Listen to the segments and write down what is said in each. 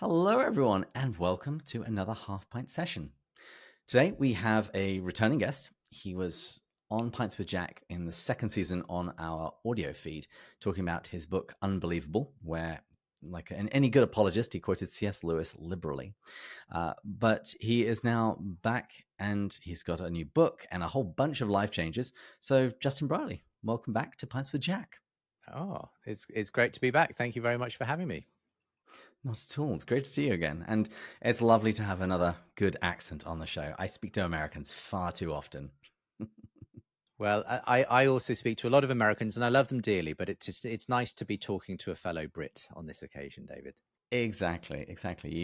Hello, everyone, and welcome to another Half Pint session. Today, we have a returning guest. He was on Pints with Jack in the second season on our audio feed, talking about his book, Unbelievable, where, like any good apologist, he quoted C.S. Lewis liberally. But he is now back, and he's got a new book and a whole bunch of life changes. So, Justin Brierley, welcome back to Pints with Jack. Oh, it's great to be back. Thank you very much for having me. Not at all. It's great to see you again. And it's lovely to have another good accent on the show. I speak to Americans far too often. Well, I also speak to a lot of Americans and I love them dearly, but it's nice to be talking to a fellow Brit on this occasion, David. Exactly.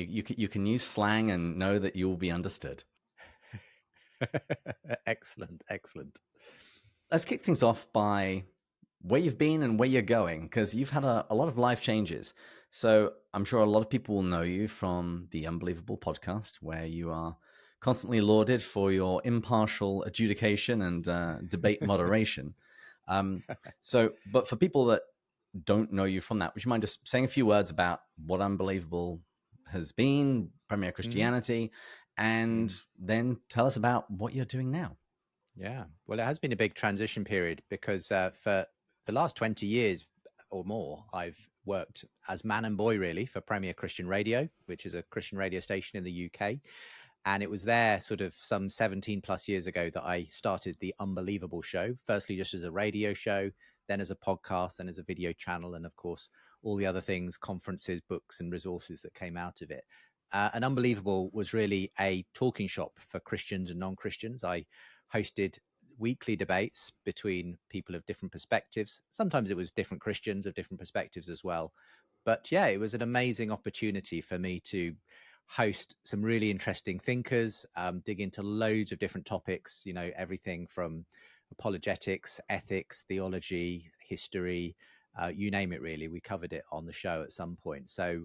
You can use slang and know that you will be understood. Excellent. Let's kick things off by where you've been and where you're going, because you've had a lot of life changes. So I'm sure a lot of people will know you from the Unbelievable podcast, where you are constantly lauded for your impartial adjudication and debate moderation. But for people that don't know you from that, would you mind just saying a few words about what Unbelievable has been, Premier hmm Christianity, and then tell us about what you're doing now? Yeah. Well, it has been a big transition period because for the last 20 years or more, I've worked as man and boy, really, for Premier Christian Radio, which is a Christian radio station in the UK. And it was there sort of some 17 plus years ago that I started the Unbelievable show, firstly, just as a radio show, then as a podcast, then as a video channel, and of course, all the other things, conferences, books, and resources that came out of it. And Unbelievable was really a talking shop for Christians and non-Christians. I hosted weekly debates between people of different perspectives. Sometimes it was different Christians of different perspectives as well. But yeah, it was an amazing opportunity for me to host some really interesting thinkers, dig into loads of different topics, everything from apologetics, ethics, theology, history, you name it, really. We covered it on the show at some point. So,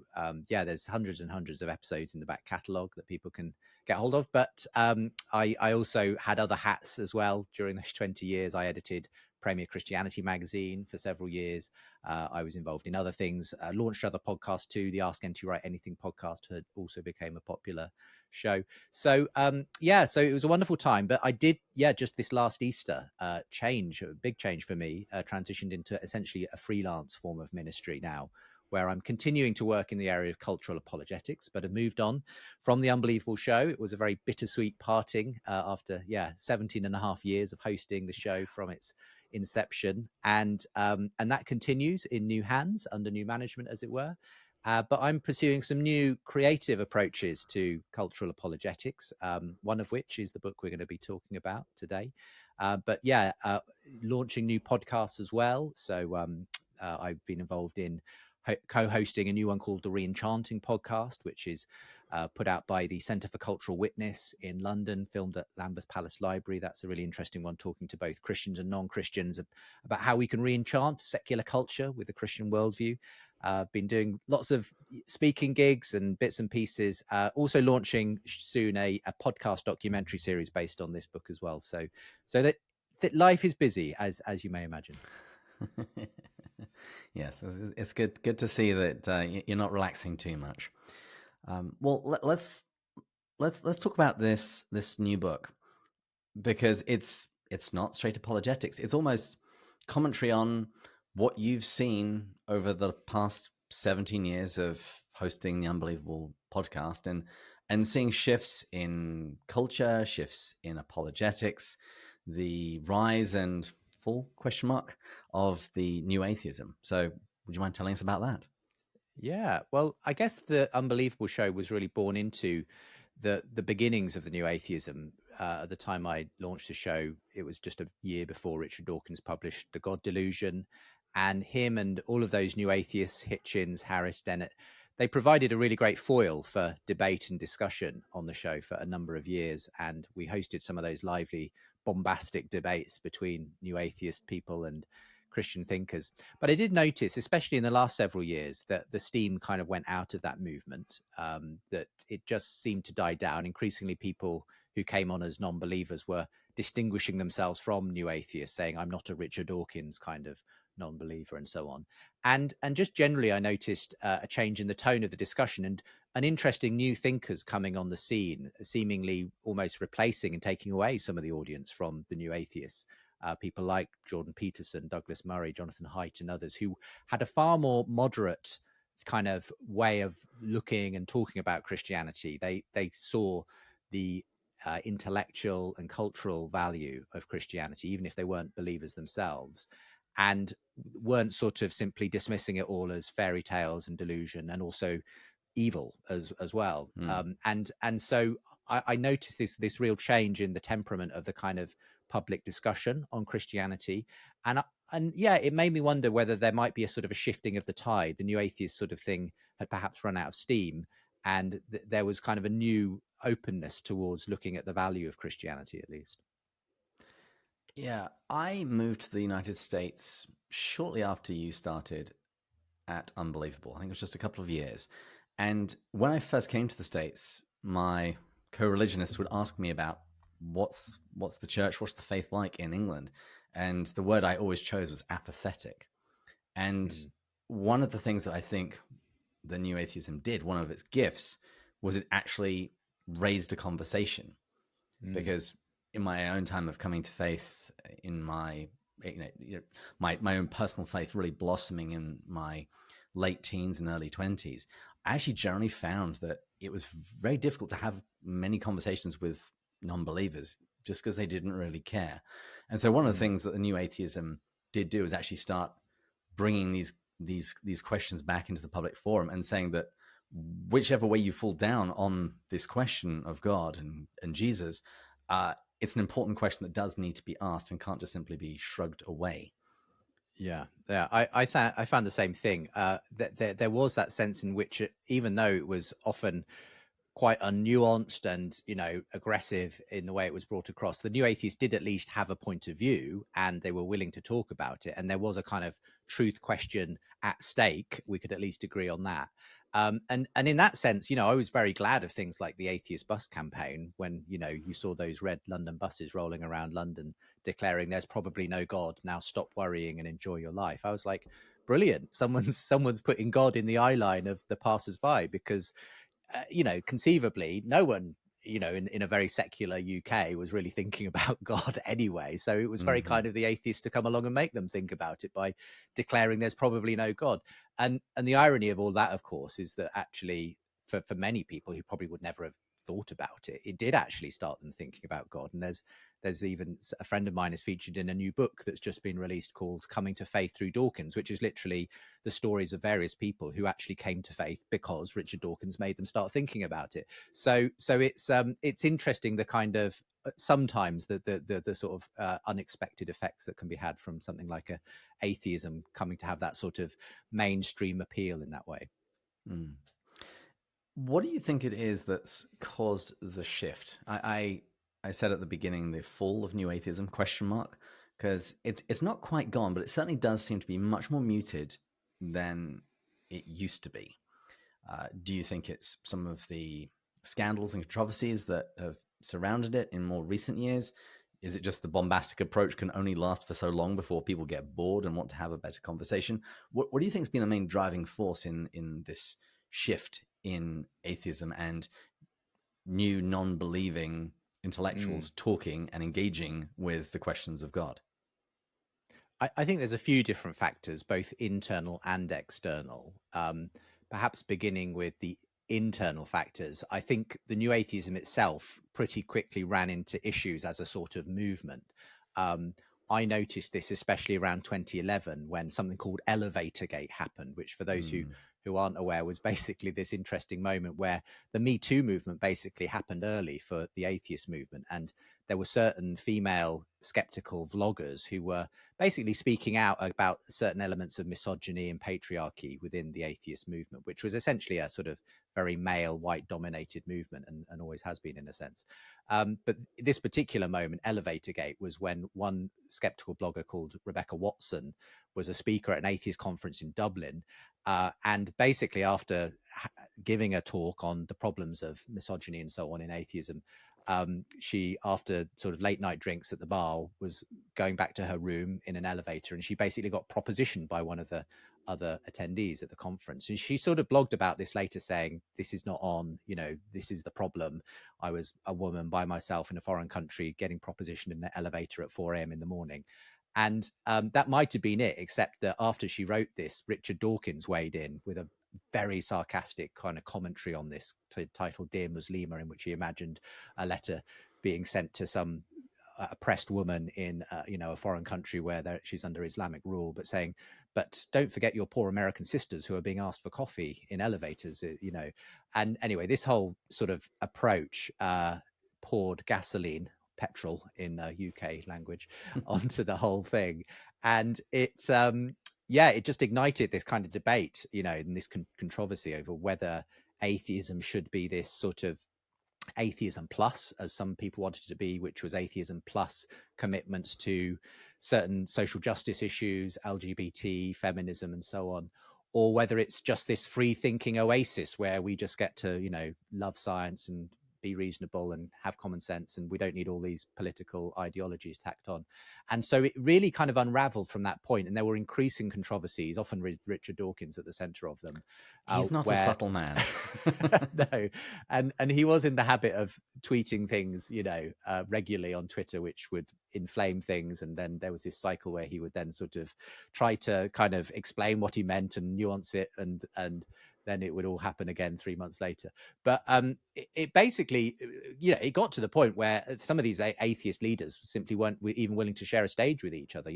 yeah, there's hundreds and hundreds of episodes in the back catalogue that people can get hold of. But I also had other hats as well during those 20 years. I edited Premier Christianity magazine for several years. I was involved in other things, launched other podcasts too. The Ask NT Write Anything podcast had also became a popular show. So so it was a wonderful time. But I did, just this last Easter, a big change for me, transitioned into essentially a freelance form of ministry now, where I'm continuing to work in the area of cultural apologetics, but have moved on from the Unbelievable show. It was a very bittersweet parting after 17 and a half years of hosting the show from its inception, and that continues in new hands under new management, as it were. But I'm pursuing some new creative approaches to cultural apologetics, one of which is the book we're going to be talking about today. Launching new podcasts as well. So I've been involved in co-hosting a new one called the Re-Enchanting podcast, which is put out by the Centre for Cultural Witness in London, filmed at Lambeth Palace Library. That's a really interesting one, talking to both Christians and non-Christians about how we can re-enchant secular culture with a Christian worldview. Been doing lots of speaking gigs and bits and pieces. Also launching soon a podcast documentary series based on this book as well. So that life is busy, as you may imagine. Yes, it's good to see that you're not relaxing too much. Let's talk about this new book, because it's not straight apologetics. It's almost commentary on what you've seen over the past 17 years of hosting the Unbelievable podcast, and seeing shifts in culture, shifts in apologetics, the rise and fall of the new atheism. So would you mind telling us about that? Yeah, well, I guess the Unbelievable show was really born into the beginnings of the new atheism. At the time I launched the show, it was just a year before Richard Dawkins published The God Delusion, and him and all of those new atheists, Hitchens, Harris, Dennett, they provided a really great foil for debate and discussion on the show for a number of years. And we hosted some of those lively, bombastic debates between new atheist people and Christian thinkers. But I did notice, especially in the last several years, that the steam kind of went out of that movement, that it just seemed to die down. Increasingly, people who came on as non-believers were distinguishing themselves from new atheists, saying, I'm not a Richard Dawkins kind of non-believer, and so on. And just generally, I noticed a change in the tone of the discussion, and an interesting new thinkers coming on the scene, seemingly almost replacing and taking away some of the audience from the new atheists. People like Jordan Peterson, Douglas Murray, Jonathan Haidt, and others who had a far more moderate kind of way of looking and talking about Christianity. They saw the intellectual and cultural value of Christianity, even if they weren't believers themselves, and weren't sort of simply dismissing it all as fairy tales and delusion, and also evil as well. Mm. And so I noticed this real change in the temperament of the kind of public discussion on Christianity, and yeah, it made me wonder whether there might be a sort of a shifting of the tide. The new atheist sort of thing had perhaps run out of steam, and there was kind of a new openness towards looking at the value of Christianity, at least. Yeah, I moved to the United States shortly after you started at Unbelievable. I think it was just a couple of years. And when I first came to the States, my co-religionists would ask me about what's the church, what's the faith like in England? And the word I always chose was apathetic. And Mm, one of the things that I think the new atheism did, one of its gifts, was it actually raised a conversation. mm, Because in my own time of coming to faith, in my my own personal faith really blossoming in my late teens and early 20s, I actually generally found that it was very difficult to have many conversations with non-believers just because they didn't really care. And so one of the mm. things that the new atheism did do is actually start bringing these questions back into the public forum and saying that whichever way you fall down on this question of God and Jesus, it's an important question that does need to be asked and can't just simply be shrugged away. Yeah, yeah. I found the same thing. That there was that sense in which, even though it was often quite unnuanced and aggressive in the way it was brought across, the new atheists did at least have a point of view, and they were willing to talk about it, and there was a kind of truth question at stake. We could at least agree on that. And in that sense, I was very glad of things like the atheist bus campaign, when you saw those red London buses rolling around London declaring there's probably no God, now stop worrying and enjoy your life. I was like, brilliant, someone's putting God in the eye line of the passers-by, because conceivably, no one, in a very secular UK was really thinking about God anyway. So it was very Mm-hmm. kind of the atheists to come along and make them think about it by declaring there's probably no God. And the irony of all that, of course, is that actually for many people who probably would never have thought about it, it did actually start them thinking about God. And there's even a friend of mine is featured in a new book that's just been released called Coming to Faith Through Dawkins, which is literally the stories of various people who actually came to faith because Richard Dawkins made them start thinking about it. So it's interesting, the kind of sometimes the sort of unexpected effects that can be had from something like a atheism coming to have that sort of mainstream appeal in that way. Mm. What do you think it is that's caused the shift? I said at the beginning the fall of new atheism question mark, because it's not quite gone, but it certainly does seem to be much more muted than it used to be. Do you think it's some of the scandals and controversies that have surrounded it in more recent years? Is it just the bombastic approach can only last for so long before people get bored and want to have a better conversation? What do you think has been the main driving force in this shift in atheism and new non-believing Mm. intellectuals talking and engaging with the questions of God? I think there's a few different factors, both internal and external. Perhaps beginning with the internal factors, I think the new atheism itself pretty quickly ran into issues as a sort of movement. Um, I noticed this especially around 2011, when something called Elevator Gate happened, which, for those Mm, who aren't aware, was basically this interesting moment where the Me Too movement basically happened early for the atheist movement, and there were certain female skeptical vloggers who were basically speaking out about certain elements of misogyny and patriarchy within the atheist movement, which was essentially a sort of very male, white dominated movement, and always has been in a sense. But this particular moment, Elevator Gate, was when one skeptical blogger called Rebecca Watson was a speaker at an atheist conference in Dublin. And basically, after giving a talk on the problems of misogyny and so on in atheism, She, after sort of late night drinks at the bar, was going back to her room in an elevator, and she basically got propositioned by one of the other attendees at the conference. And she sort of blogged about this later, saying, "This is not on, this is the problem. I was a woman by myself in a foreign country getting propositioned in an elevator at 4 a.m. in the morning." And that might have been it, except that after she wrote this, Richard Dawkins weighed in with a very sarcastic kind of commentary on this, titled "Dear Muslima," in which he imagined a letter being sent to some oppressed woman in a foreign country where she's under Islamic rule, but saying, "But don't forget your poor American sisters who are being asked for coffee in elevators," And anyway, this whole sort of approach poured gasoline, petrol in UK language, onto the whole thing, and it just ignited this kind of debate, and this controversy over whether atheism should be this sort of atheism plus, as some people wanted it to be, which was atheism plus commitments to certain social justice issues, LGBT, feminism, and so on, or whether it's just this free thinking oasis where we just get to, love science and be reasonable and have common sense, and we don't need all these political ideologies tacked on. And so it really kind of unraveled from that point, and there were increasing controversies, often with Richard Dawkins at the center of them. He's not a subtle man. No, and he was in the habit of tweeting things, regularly on Twitter, which would inflame things, and then there was this cycle where he would then sort of try to kind of explain what he meant and nuance it, and then it would all happen again 3 months later. But it basically, it got to the point where some of these atheist leaders simply weren't even willing to share a stage with each other.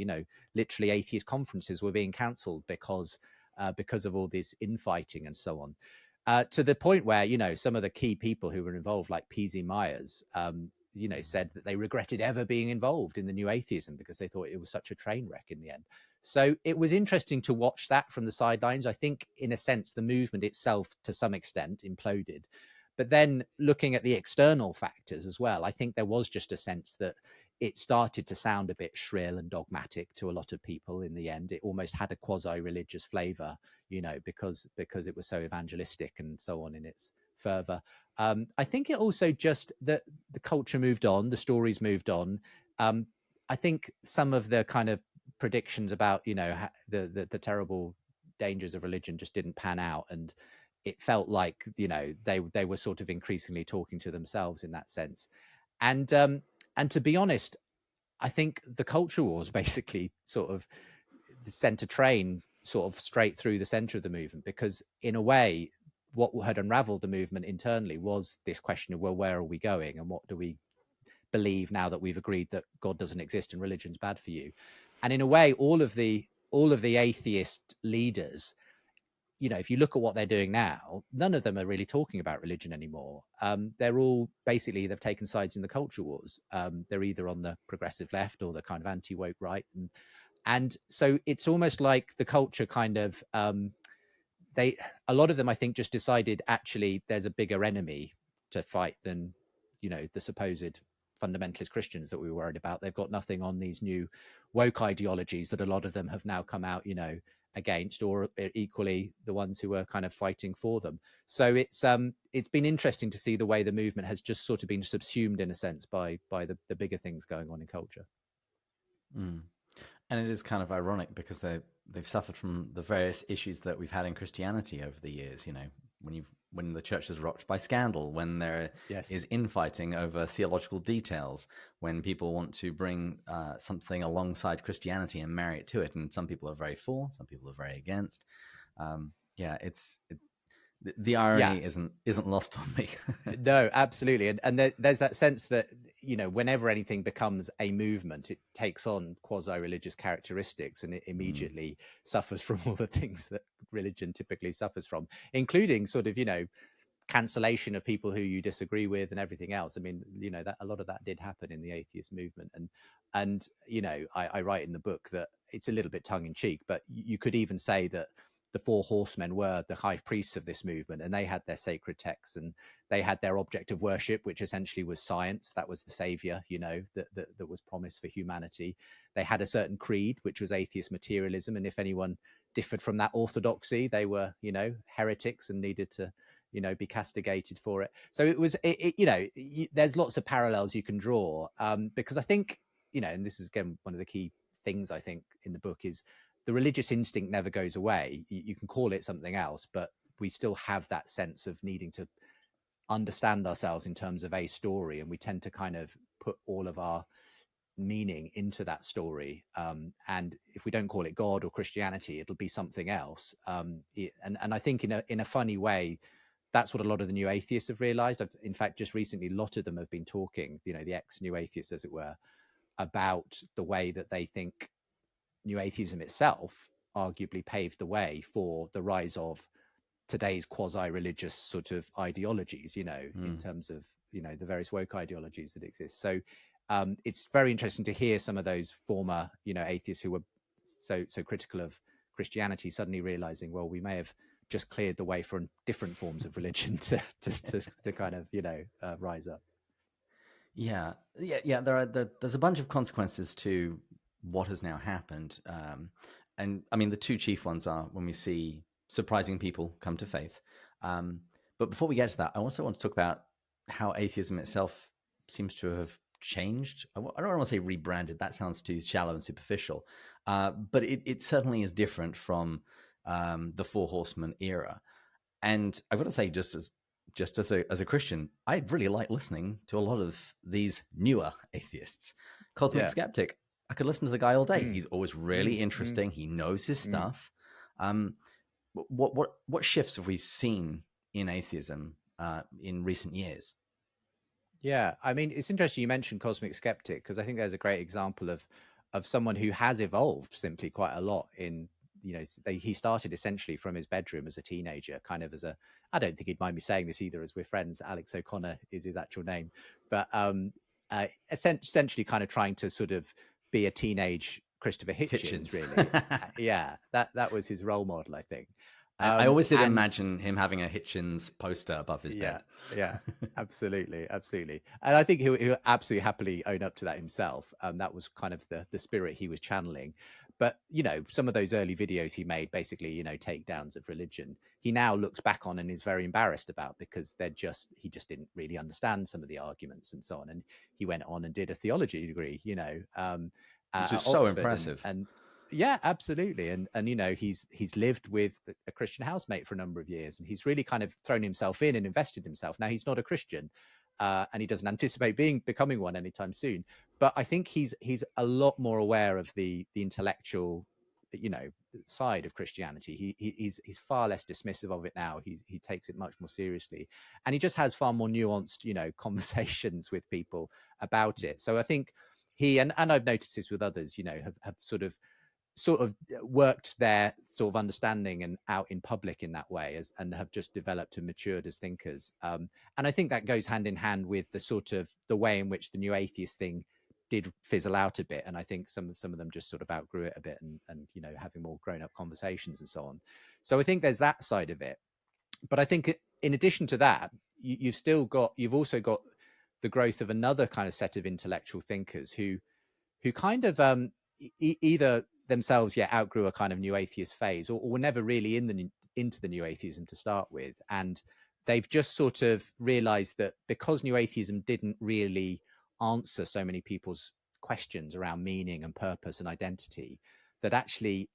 Literally atheist conferences were being cancelled because of all this infighting and so on. To the point where, some of the key people who were involved, like P.Z. Myers, said that they regretted ever being involved in the new atheism because they thought it was such a train wreck in the end. So it was interesting to watch that from the sidelines. I think, in a sense, the movement itself, to some extent, imploded. But then looking at the external factors as well, I think there was just a sense that it started to sound a bit shrill and dogmatic to a lot of people in the end. It almost had a quasi-religious flavor, because it was so evangelistic and so on in its fervor. I think it also just that the culture moved on, the stories moved on. I think some of the kind of predictions about, the terrible dangers of religion just didn't pan out, and it felt like, they were sort of increasingly talking to themselves in that sense. And to be honest, I think the culture wars basically sort of sent a train sort of straight through the center of the movement, because in a way, what had unraveled the movement internally was this question of, well, where are we going, and what do we believe now that we've agreed that God doesn't exist and religion's bad for you? And in a way, all of the atheist leaders, if you look at what they're doing now, none of them are really talking about religion anymore. They're all basically, they've taken sides in the culture wars. They're either on the progressive left or the kind of anti-woke right. And so it's almost like the culture kind of, a lot of them, I think, just decided actually there's a bigger enemy to fight than, the supposed fundamentalist Christians that we were worried about. They've got nothing on these new woke ideologies that a lot of them have now come out, against, or equally the ones who were kind of fighting for them. So it's been interesting to see the way the movement has just sort of been subsumed in a sense by the bigger things going on in culture. Mm. And it is kind of ironic because they've suffered from the various issues that we've had in Christianity over the years. When the church is rocked by scandal, when there is infighting over theological details, when people want to bring something alongside Christianity and marry it to it, and some people are very for, some people are very against. The irony isn't lost on me. No, absolutely. And there's that sense that, whenever anything becomes a movement, it takes on quasi-religious characteristics, and it immediately suffers from all the things that religion typically suffers from, including sort of, cancellation of people who you disagree with and everything else. I mean, that a lot of that did happen in the atheist movement. And I write in the book that it's a little bit tongue in cheek, but you could even say that the four horsemen were the high priests of this movement, and they had their sacred texts, and they had their object of worship, which essentially was science. That was the savior, that was promised for humanity. They had a certain creed, which was atheist materialism. And if anyone differed from that orthodoxy, they were, heretics and needed to, be castigated for it. So it was, there's lots of parallels you can draw, because I think, and this is again one of the key things I think in the book is the religious instinct never goes away. You can call it something else, but we still have that sense of needing to understand ourselves in terms of a story, and we tend to kind of put all of our meaning into that story, and if we don't call it God or Christianity, it'll be something else. And I think in a funny way, that's what a lot of the new atheists have realized. In fact, just recently, a lot of them have been talking, the ex-new atheists, as it were, about the way that they think new atheism itself arguably paved the way for the rise of today's quasi-religious sort of ideologies, in terms of, the various woke ideologies that exist. So it's very interesting to hear some of those former, atheists who were so critical of Christianity suddenly realizing, well, we may have just cleared the way for different forms of religion to kind of, rise up. Yeah. There's a bunch of consequences to what has now happened. And I mean, the two chief ones are when we see surprising people come to faith. But before we get to that, I also want to talk about how atheism itself seems to have changed. I don't want to say rebranded. That sounds too shallow and superficial. But it certainly is different from the Four Horsemen era. And I've got to say, just as a Christian, I really like listening to a lot of these newer atheists. Cosmic Skeptic, I could listen to the guy all day. He's always really interesting. He knows his stuff. What shifts have we seen in atheism in recent years? Yeah, I mean, it's interesting you mentioned Cosmic Skeptic, because I think there's a great example of someone who has evolved simply quite a lot in, he started essentially from his bedroom as a teenager, kind of as I don't think he'd mind me saying this either, as we're friends, Alex O'Connor is his actual name, but essentially kind of trying to sort of be a teenage Christopher Hitchens. Really. Yeah, that was his role model, I think. I always did imagine him having a Hitchens poster above his bed. Yeah, absolutely. And I think he'll absolutely happily own up to that himself. That was kind of the spirit he was channeling. But, some of those early videos he made, basically, takedowns of religion, he now looks back on and is very embarrassed about, because he just didn't really understand some of the arguments and so on. And he went on and did a theology degree, which is so Oxford, impressive. And yeah, absolutely. And he's lived with a Christian housemate for a number of years, and he's really kind of thrown himself in and invested himself. Now, he's not a Christian, and he doesn't anticipate becoming one anytime soon. But I think he's a lot more aware of the intellectual, side of Christianity. He's far less dismissive of it now. He takes it much more seriously, and he just has far more nuanced, conversations with people about it. So I think he and I've noticed this with others, have sort of worked their sort of understanding and out in public in that way, and have just developed and matured as thinkers. And I think that goes hand in hand with the way in which the new atheist thing did fizzle out a bit. And I think some of them just sort of outgrew it a bit, and having more grown up conversations and so on. So I think there's that side of it. But I think in addition to that, you've also got the growth of another kind of set of intellectual thinkers who kind of either themselves outgrew a kind of new atheist phase, or were never really into the new atheism to start with, and they've just sort of realized that because new atheism didn't really answer so many people's questions around meaning and purpose and identity, that actually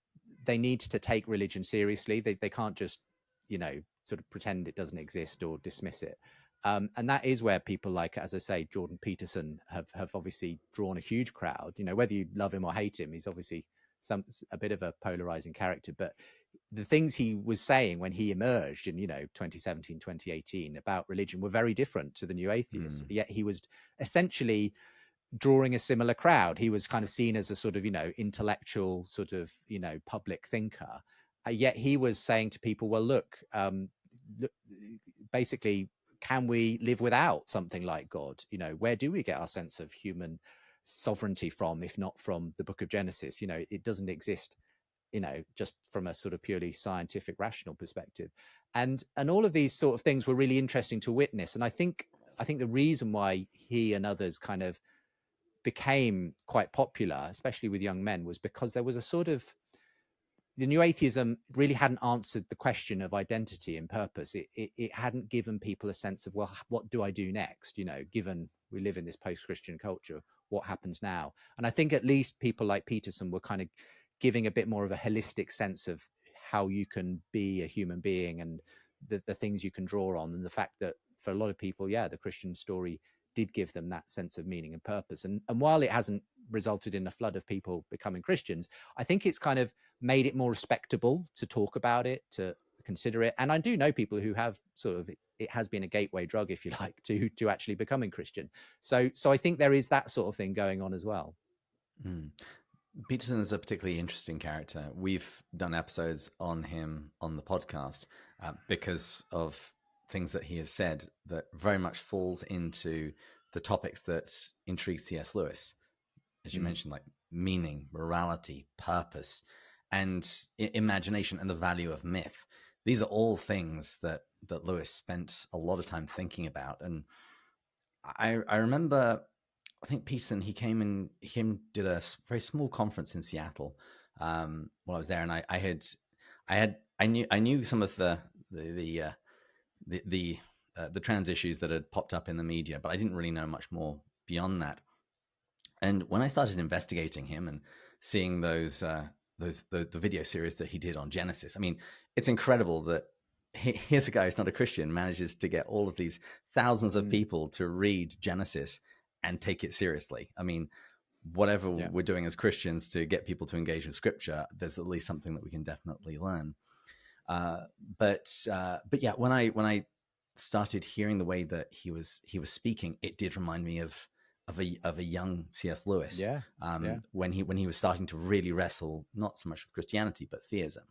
they need to take religion seriously. They can't just sort of pretend it doesn't exist or dismiss it. And that is where people like, as I say, Jordan Peterson have obviously drawn a huge crowd. Whether you love him or hate him, he's obviously a bit of a polarizing character. But the things he was saying when he emerged in 2017, 2018 about religion were very different to the new atheists. Yet he was essentially drawing a similar crowd. He was kind of seen as a sort of intellectual sort of public thinker. Yet he was saying to people, well, look, basically, can we live without something like God? Where do we get our sense of human sovereignty from, if not from the book of Genesis? It doesn't exist, just from a sort of purely scientific, rational perspective. And all of these sort of things were really interesting to witness. And I think the reason why he and others kind of became quite popular, especially with young men, was because there was a sort of the new atheism really hadn't answered the question of identity and purpose. It hadn't given people a sense of, well, what do I do next? Given we live in this post-Christian culture, what happens now? And I think at least people like Peterson were kind of giving a bit more of a holistic sense of how you can be a human being and the things you can draw on, and the fact that for a lot of people, the Christian story did give them that sense of meaning and purpose. And while it hasn't resulted in a flood of people becoming Christians, I think it's kind of made it more respectable to talk about it, to consider it. And I do know people who have sort of, it has been a gateway drug, if you like, to actually becoming Christian. So I think there is that sort of thing going on as well. Mm. Peterson is a particularly interesting character. We've done episodes on him on the podcast because of things that he has said that very much falls into the topics that intrigue C.S. Lewis, as you mentioned, like meaning, morality, purpose, and imagination, and the value of myth. These are all things that Lewis spent a lot of time thinking about. And I remember, I think Peterson, he came and did a very small conference in Seattle while I was there, and I knew some of the trans issues that had popped up in the media, but I didn't really know much more beyond that. And when I started investigating him and seeing the video series that he did on Genesis, I mean, it's incredible that here's a guy who's not a Christian manages to get all of these thousands of people to read Genesis and take it seriously. I mean, whatever we're doing as Christians to get people to engage with Scripture, there's at least something that we can definitely learn. But yeah, when I started hearing the way that he was speaking, it did remind me of a young C.S. Lewis. When he was starting to really wrestle not so much with Christianity but theism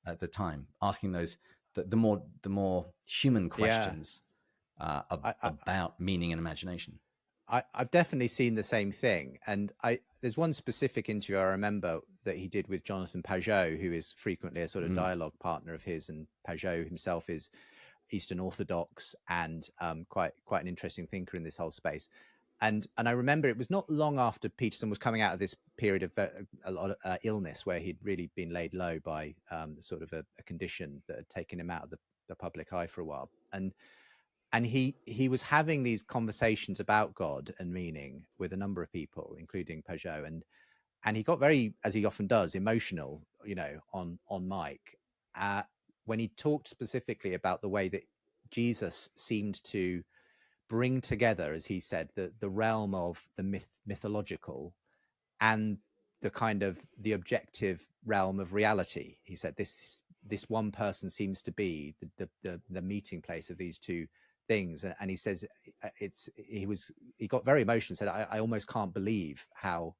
at the time, asking those the more human questions about meaning and imagination. I've definitely seen the same thing. And there's one specific interview I remember that he did with Jonathan Pageau, who is frequently a sort of dialogue partner of his. And Pageau himself is Eastern Orthodox and quite an interesting thinker in this whole space. And I remember it was not long after Peterson was coming out of this period of a lot of illness, where he'd really been laid low by sort of a condition that had taken him out of the public eye for a while. And he was having these conversations about God and meaning with a number of people, including Pageau, and he got very, as he often does, emotional, on mic, when he talked specifically about the way that Jesus seemed to bring together, as he said, the realm of the mythological and the kind of the objective realm of reality. He said this one person seems to be the meeting place of these two things. And he says he got very emotional, said, I almost can't believe how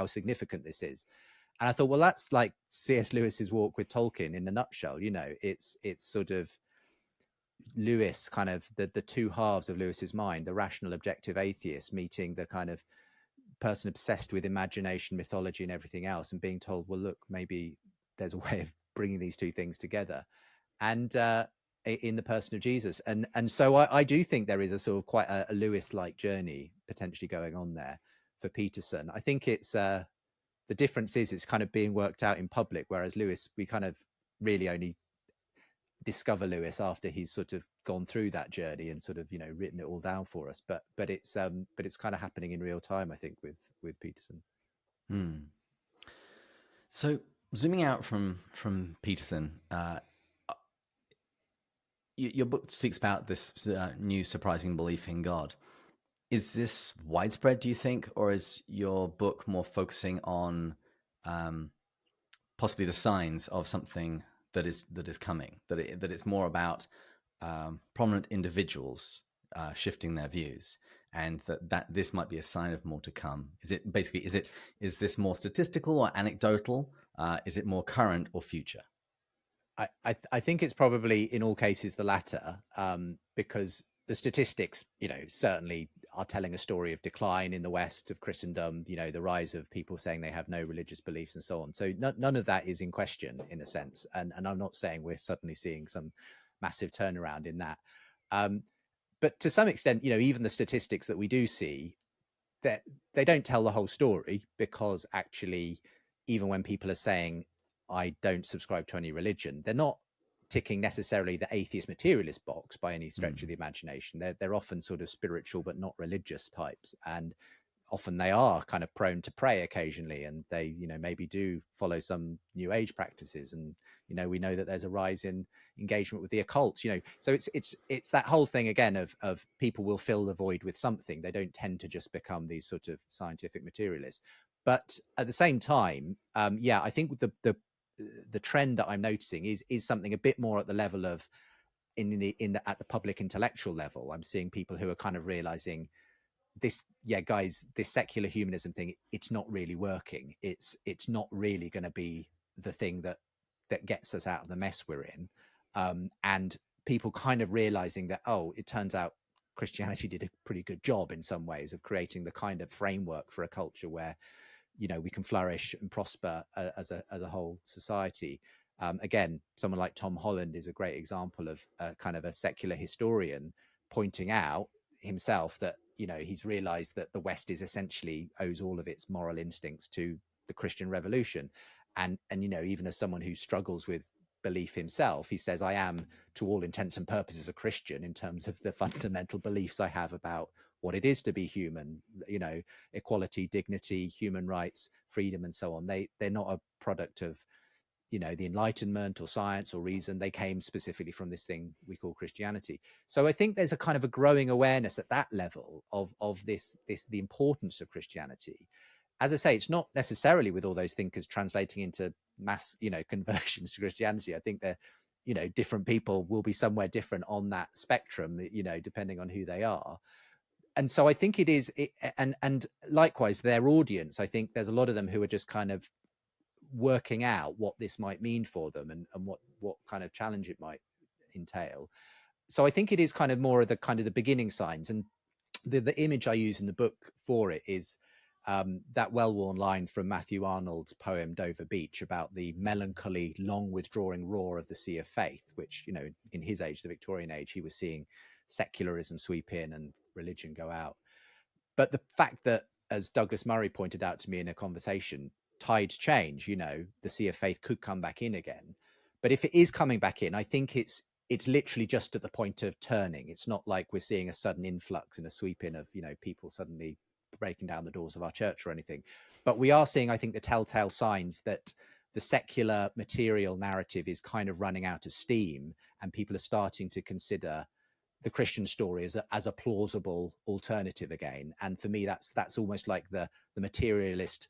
significant this is. And I thought, well, that's like C.S. Lewis's walk with Tolkien in a nutshell. It's sort of Lewis, kind of the two halves of Lewis's mind, the rational objective atheist meeting the kind of person obsessed with imagination, mythology, and everything else, and being told, well, look, maybe there's a way of bringing these two things together. And in the person of Jesus. And so I do think there is a sort of quite a Lewis-like journey potentially going on there for Peterson. I think it's the difference is it's kind of being worked out in public, whereas Lewis, we kind of really only discover Lewis after he's sort of gone through that journey and sort of, written it all down for us. But it's kind of happening in real time, I think, with Peterson. So zooming out from Peterson, your book speaks about this new surprising belief in God. Is this widespread, do you think, or is your book more focusing on possibly the signs of something that is coming? That it's more about prominent individuals shifting their views, and that this might be a sign of more to come? Is it basically is this more statistical or anecdotal? Is it more current or future? I think it's probably in all cases the latter, because the statistics, certainly are telling a story of decline in the West of Christendom, the rise of people saying they have no religious beliefs and so on. So none of that is in question in a sense. And I'm not saying we're suddenly seeing some massive turnaround in that. But to some extent, even the statistics that we do see, that they don't tell the whole story, because actually, even when people are saying I don't subscribe to any religion, they're not ticking necessarily the atheist materialist box by any stretch of the imagination. They're often sort of spiritual but not religious types, and often they are kind of prone to pray occasionally, and they, you know, maybe do follow some new age practices, and you know, we know that there's a rise in engagement with the occult, you know. So it's that whole thing again of people will fill the void with something. They don't tend to just become these sort of scientific materialists. But at the same time, yeah, I think the trend that I'm noticing is something a bit more at the level of at the public intellectual level. I'm seeing people who are kind of realizing this, yeah, guys, this secular humanism thing, it's not really working. It's not really going to be the thing that gets us out of the mess we're in. And people kind of realizing that, oh, it turns out Christianity did a pretty good job in some ways of creating the kind of framework for a culture where, you know, we can flourish and prosper as a whole society. Again, someone like Tom Holland is a great example of kind of a secular historian pointing out himself that, you know, he's realized that the West is essentially owes all of its moral instincts to the Christian Revolution. And you know, even as someone who struggles with belief himself, he says, I am to all intents and purposes a Christian in terms of the fundamental beliefs I have about what it is to be human, you know, equality, dignity, human rights, freedom, and so on. They're not a product of, you know, the Enlightenment or science or reason. They came specifically from this thing we call Christianity. So I think there's a kind of a growing awareness at that level of this the importance of Christianity. As I say, it's not necessarily with all those thinkers translating into mass, you know, conversions to Christianity. I think they're, you know, different people will be somewhere different on that spectrum, you know, depending on who they are. And so I think it is, and likewise their audience, I think there's a lot of them who are just kind of working out what this might mean for them, and what kind of challenge it might entail. So I think it is kind of more of the beginning signs. And the image I use in the book for it is that well-worn line from Matthew Arnold's poem Dover Beach about the melancholy, long withdrawing roar of the sea of faith, which, you know, in his age, the Victorian age, he was seeing secularism sweep in and religion go out. But the fact that, as Douglas Murray pointed out to me in a conversation, tides change, you know, the sea of faith could come back in again. But if it is coming back in, I think it's literally just at the point of turning. It's not like we're seeing a sudden influx and a sweep in of, you know, people suddenly breaking down the doors of our church or anything. But we are seeing, I think, the telltale signs that the secular material narrative is kind of running out of steam, and people are starting to consider the Christian story as a plausible alternative again. And for me, that's almost like the materialist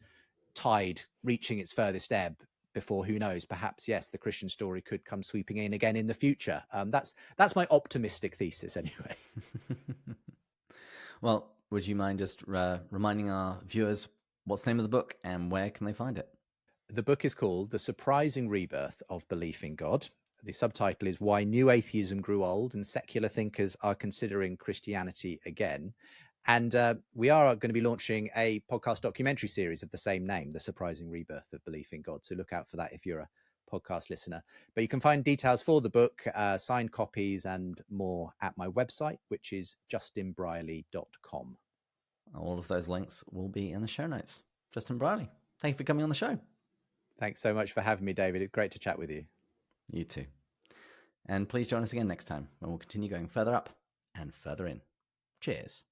tide reaching its furthest ebb before, who knows, perhaps, yes, the Christian story could come sweeping in again in the future. That's my optimistic thesis anyway. Well, would you mind just reminding our viewers what's the name of the book and where can they find it? The book is called The Surprising Rebirth of Belief in God. The subtitle is Why New Atheism Grew Old and Secular Thinkers Are Considering Christianity Again. And we are going to be launching a podcast documentary series of the same name, The Surprising Rebirth of Belief in God. So look out for that if you're a podcast listener. But you can find details for the book, signed copies and more at my website, which is justinbrierley.com. All of those links will be in the show notes. Justin Brierley, thank you for coming on the show. Thanks so much for having me, David. It's great to chat with you. You too. And please join us again next time when we'll continue going further up and further in. Cheers.